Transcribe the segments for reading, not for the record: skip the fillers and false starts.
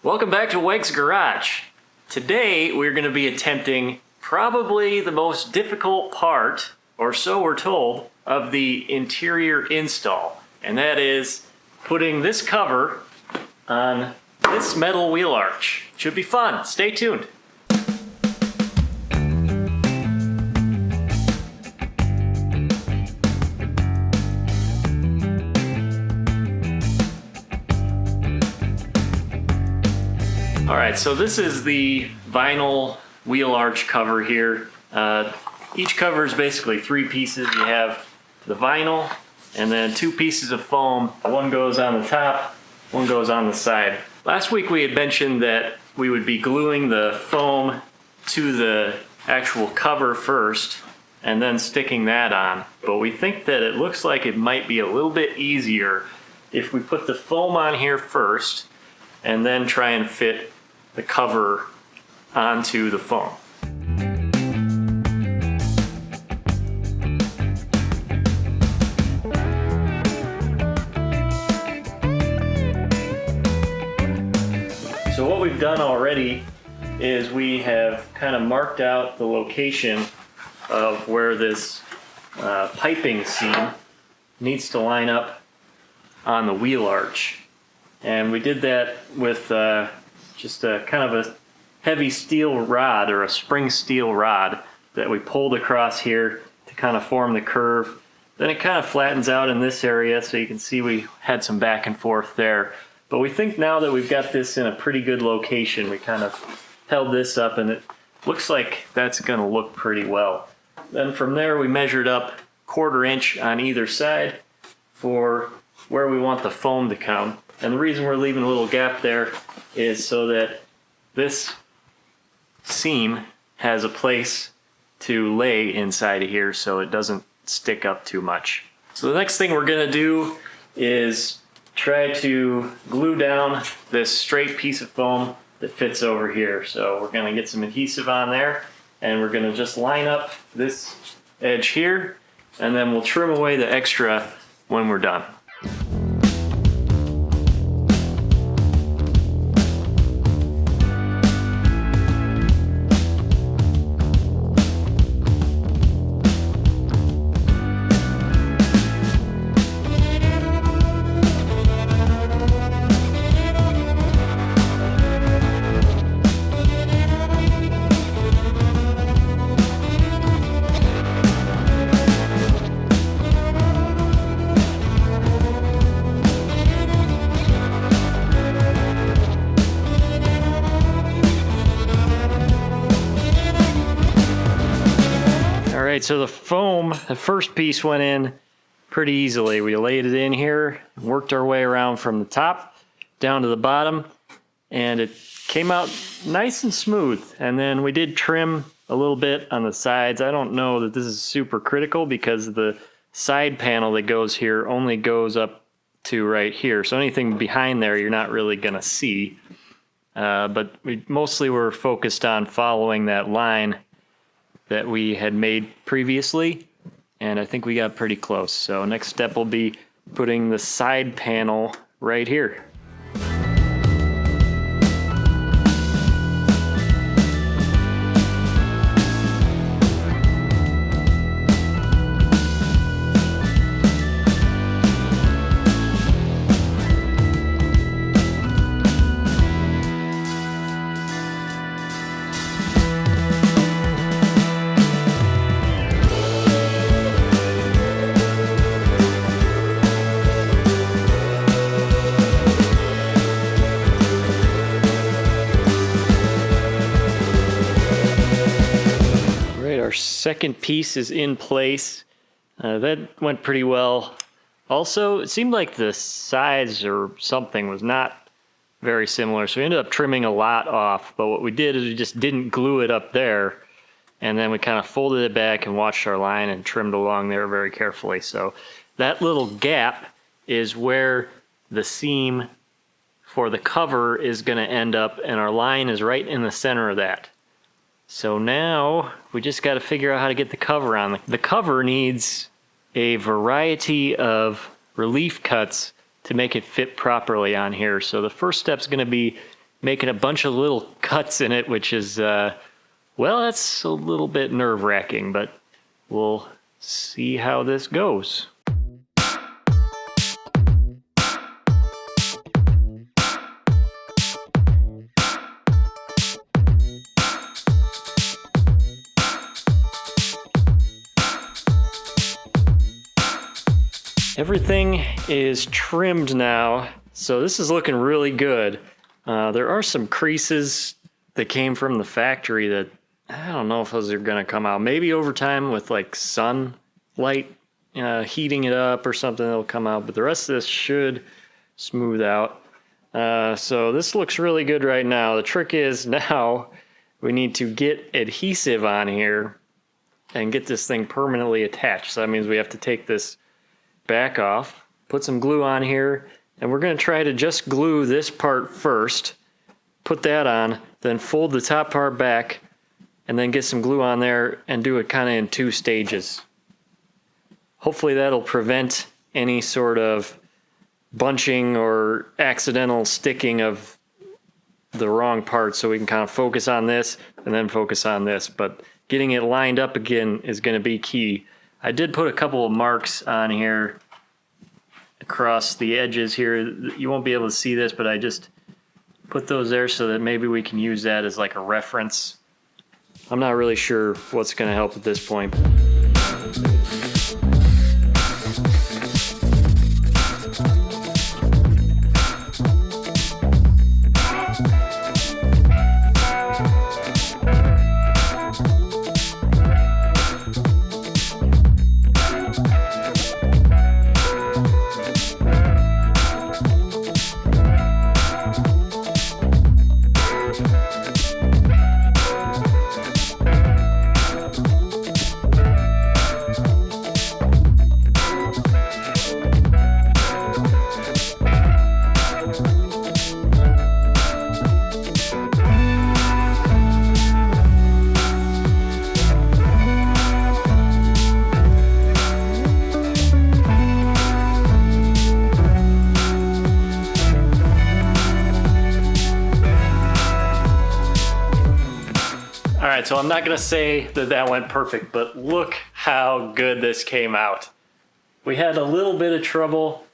Welcome back to WEGS Garage. Today we're going to be attempting probably the most difficult part, or so we're told, of the interior install. And that is putting this cover on this metal wheel arch. Should be fun. Stay tuned. Alright, so this is the vinyl wheel arch cover here. Each cover is basically three pieces. You have the vinyl and then two pieces of foam. One goes on the top, one goes on the side. Last week we had mentioned that we would be gluing the foam to the actual cover first and then sticking that on. But we think that it looks like it might be a little bit easier if we put the foam on here first and then try and fit the cover onto the foam. So what we've done already is we have kind of marked out the location of where this piping seam needs to line up on the wheel arch. And we did that with just a kind of a heavy steel rod, or a spring steel rod, that we pulled across here to kind of form the curve. Then it kind of flattens out in this area, so you can see we had some back and forth there. But we think now that we've got this in a pretty good location, we kind of held this up and it looks like that's going to look pretty well. Then from there we measured up 1/4 inch on either side for where we want the foam to come. And the reason we're leaving a little gap there is so that this seam has a place to lay inside of here so it doesn't stick up too much. So the next thing we're going to do is try to glue down this straight piece of foam that fits over here. So we're going to get some adhesive on there and we're going to just line up this edge here, and then we'll trim away the extra when we're done. Alright, so the foam, the first piece went in pretty easily. We laid it in here, worked our way around from the top down to the bottom, and it came out nice and smooth. And then we did trim a little bit on the sides. I don't know that this is super critical because the side panel that goes here only goes up to right here. So anything behind there you're not really going to see. But we mostly were focused on following that line that we had made previously, and I think we got pretty close. So next step will be putting the side panel right here. Our second piece is in place. That went pretty well. Also, it seemed like the size or something was not very similar, so we ended up trimming a lot off. But what we did is we just didn't glue it up there, and then we kind of folded it back and watched our line and trimmed along there very carefully. So that little gap is where the seam for the cover is going to end up, and our line is right in the center of that. So now we just got to figure out how to get the cover on. The cover needs a variety of relief cuts to make it fit properly on here. So the first step is going to be making a bunch of little cuts in it, which is, well, that's a little bit nerve-wracking, but we'll see how this goes. Everything is trimmed now, so this is looking really good. There are some creases that came from the factory that I don't know if those are going to come out. Maybe over time with like sunlight heating it up or something, it'll come out, but the rest of this should smooth out. So this looks really good right now. The trick is now we need to get adhesive on here and get this thing permanently attached. So that means we have to take this back off, put some glue on here, and we're going to try to just glue this part first, put that on, then fold the top part back, and then get some glue on there and do it kind of in 2 stages. Hopefully that'll prevent any sort of bunching or accidental sticking of the wrong part, so we can kind of focus on this and then focus on this. But getting it lined up again is going to be key. I did put a couple of marks on here across the edges here. You won't be able to see this, but I just put those there so that maybe we can use that as like a reference. I'm not really sure what's going to help at this point. Alright, so I'm not going to say that that went perfect, but look how good this came out. We had a little bit of trouble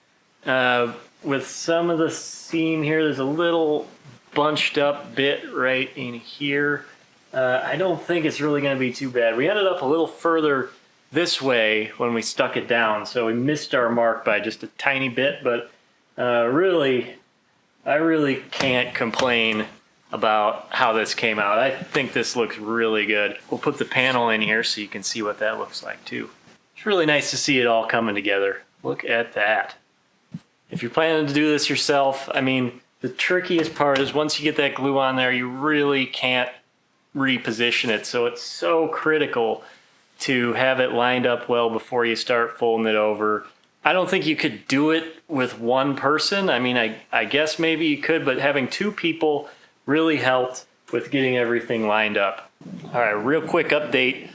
with some of the seam here. There's a little bunched up bit right in here. I don't think it's really going to be too bad. We ended up a little further this way when we stuck it down, so we missed our mark by just a tiny bit, but I really can't complain about how this came out. I think this looks really good. We'll put the panel in here so you can see what that looks like too. It's really nice to see it all coming together. Look at that. If you're planning to do this yourself, I mean, the trickiest part is once you get that glue on there, you really can't reposition it. So it's so critical to have it lined up well before you start folding it over. I don't think you could do it with one person. I mean, I guess maybe you could, but having 2 people really helped with getting everything lined up. All right, real quick update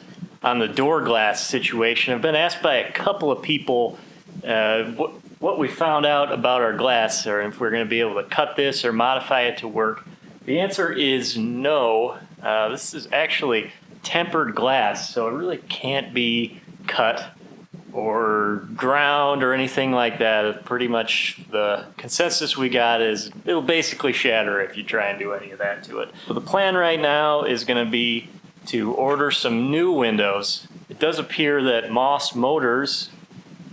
on the door glass situation. I've been asked by a couple of people what we found out about our glass, or if we're going to be able to cut this or modify it to work. The answer is no. This is actually tempered glass, so it really can't be cut or ground or anything like that. Pretty much the consensus we got is it'll basically shatter if you try and do any of that to it. So the plan right now is going to be to order some new windows. It does appear that Moss Motors,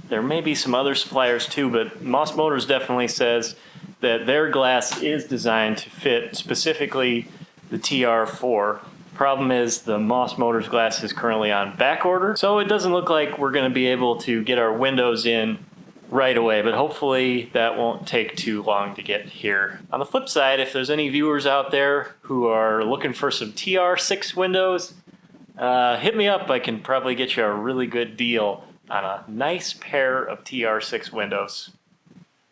there may be some other suppliers too, but Moss Motors definitely says that their glass is designed to fit specifically the TR4. Problem is the Moss Motors glass is currently on back order, so it doesn't look like we're going to be able to get our windows in right away, but hopefully that won't take too long to get here. On the flip side, if there's any viewers out there who are looking for some TR6 windows, hit me up. I can probably get you a really good deal on a nice pair of TR6 windows.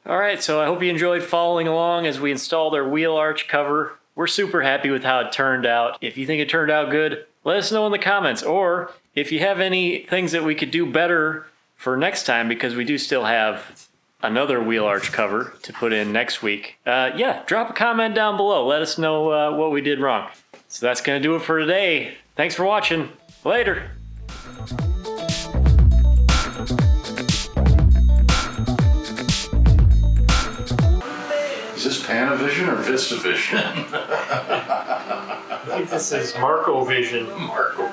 Alright, so I hope you enjoyed following along as we installed our wheel arch cover. We're super happy with how it turned out. If you think it turned out good, let us know in the comments. Or if you have any things that we could do better for next time, because we do still have another wheel arch cover to put in next week, yeah, drop a comment down below. Let us know what we did wrong. So that's going to do it for today. Thanks for watching. Later. Is this Panavision or VistaVision? I think this is Marco Vision. Marco